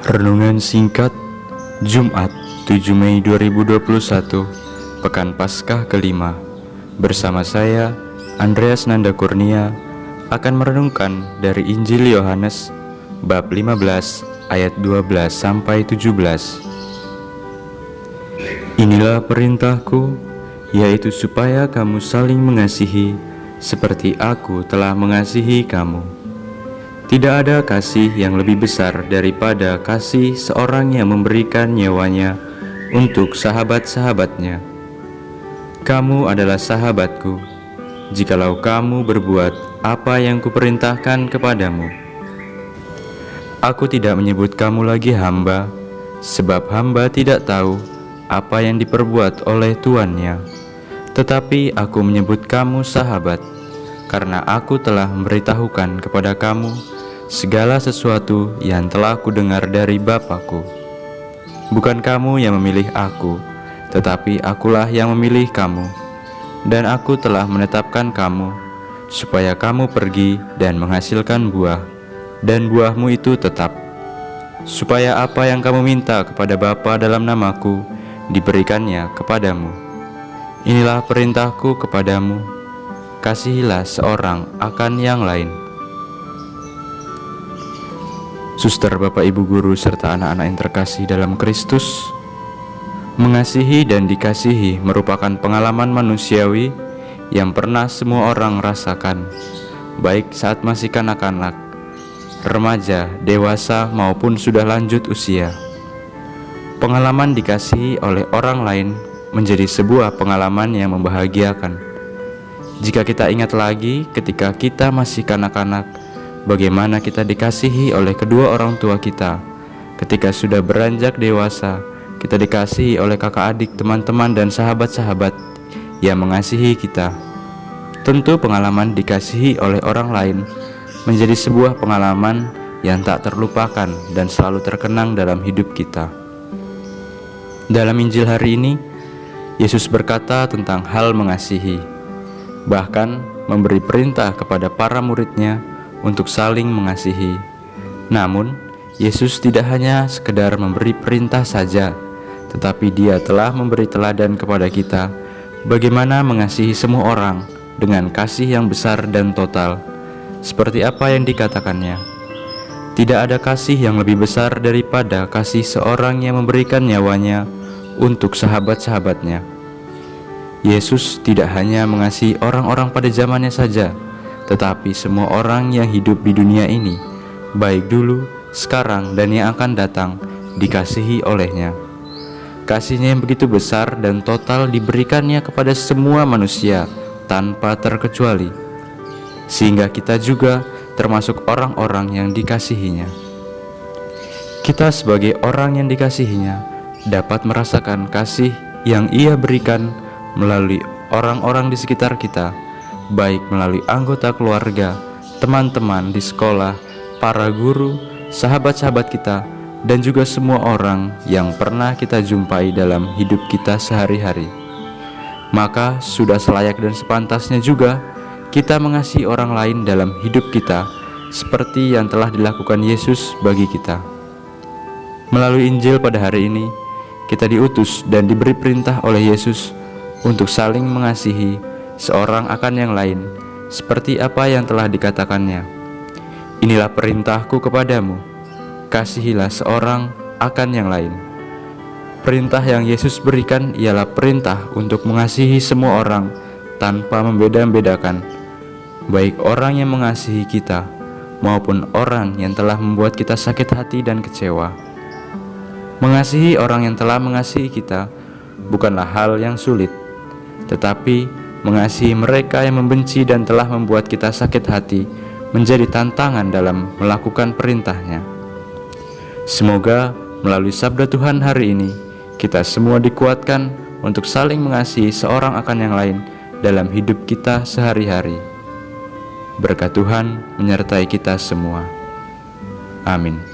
Renungan singkat Jumat 7 Mei 2021, Pekan Paskah kelima. Bersama saya, Andreas Nanda Kurnia, akan merenungkan dari Injil Yohanes bab 15 ayat 12 sampai 17. Inilah perintahku, yaitu supaya kamu saling mengasihi seperti aku telah mengasihi kamu. Tidak ada kasih yang lebih besar daripada kasih seorang yang memberikan nyawanya untuk sahabat-sahabatnya. Kamu adalah sahabatku, jikalau kamu berbuat apa yang kuperintahkan kepadamu. Aku tidak menyebut kamu lagi hamba, sebab hamba tidak tahu apa yang diperbuat oleh tuannya. Tetapi aku menyebut kamu sahabat, karena aku telah memberitahukan kepada kamu segala sesuatu yang telah kudengar dari Bapa-Ku. Bukan kamu yang memilih aku, tetapi akulah yang memilih kamu. Dan aku telah menetapkan kamu, supaya kamu pergi dan menghasilkan buah, dan buahmu itu tetap. Supaya apa yang kamu minta kepada Bapa dalam namaku, diberikannya kepadamu. Inilah perintahku kepadamu, kasihilah seorang akan yang lain. Suster, Bapak, Ibu guru, serta anak-anak yang terkasih dalam Kristus, mengasihi dan dikasihi merupakan pengalaman manusiawi yang pernah semua orang rasakan, baik saat masih kanak-kanak, remaja, dewasa, maupun sudah lanjut usia. Pengalaman dikasihi oleh orang lain menjadi sebuah pengalaman yang membahagiakan. Jika kita ingat lagi ketika kita masih kanak-kanak, bagaimana kita dikasihi oleh kedua orang tua kita. Ketika sudah beranjak dewasa, kita dikasihi oleh kakak adik, teman-teman, dan sahabat-sahabat yang mengasihi kita. Tentu pengalaman dikasihi oleh orang lain menjadi sebuah pengalaman yang tak terlupakan dan selalu terkenang dalam hidup kita. Dalam Injil hari ini, Yesus berkata tentang hal mengasihi, bahkan memberi perintah kepada para murid-Nya untuk saling mengasihi. Namun, Yesus tidak hanya sekedar memberi perintah saja, tetapi Dia telah memberi teladan kepada kita bagaimana mengasihi semua orang dengan kasih yang besar dan total. Seperti apa yang dikatakannya, tidak ada kasih yang lebih besar daripada kasih seorang yang memberikan nyawanya untuk sahabat-sahabatnya. Yesus tidak hanya mengasihi orang-orang pada zamannya saja, tetapi semua orang yang hidup di dunia ini, baik dulu, sekarang, dan yang akan datang, dikasihi oleh-Nya. Kasih-Nya yang begitu besar dan total diberikannya kepada semua manusia tanpa terkecuali, sehingga kita juga termasuk orang-orang yang dikasihi-Nya. Kita sebagai orang yang dikasihi-Nya dapat merasakan kasih yang Ia berikan melalui orang-orang di sekitar kita, baik melalui anggota keluarga, teman-teman di sekolah, para guru, sahabat-sahabat kita, dan juga semua orang yang pernah kita jumpai dalam hidup kita sehari-hari. Maka sudah selayak dan sepantasnya juga kita mengasihi orang lain dalam hidup kita, seperti yang telah dilakukan Yesus bagi kita. Melalui Injil pada hari ini, kita diutus dan diberi perintah oleh Yesus untuk saling mengasihi seorang akan yang lain, seperti apa yang telah dikatakannya. Inilah perintahku kepadamu, kasihilah seorang akan yang lain. Perintah yang Yesus berikan ialah perintah untuk mengasihi semua orang tanpa membeda-bedakan, baik orang yang mengasihi kita maupun orang yang telah membuat kita sakit hati dan kecewa. Mengasihi orang yang telah mengasihi kita bukanlah hal yang sulit, tetapi mengasihi mereka yang membenci dan telah membuat kita sakit hati menjadi tantangan dalam melakukan perintah-Nya. Semoga melalui sabda Tuhan hari ini, kita semua dikuatkan untuk saling mengasihi seorang akan yang lain dalam hidup kita sehari-hari. Berkat Tuhan menyertai kita semua. Amin.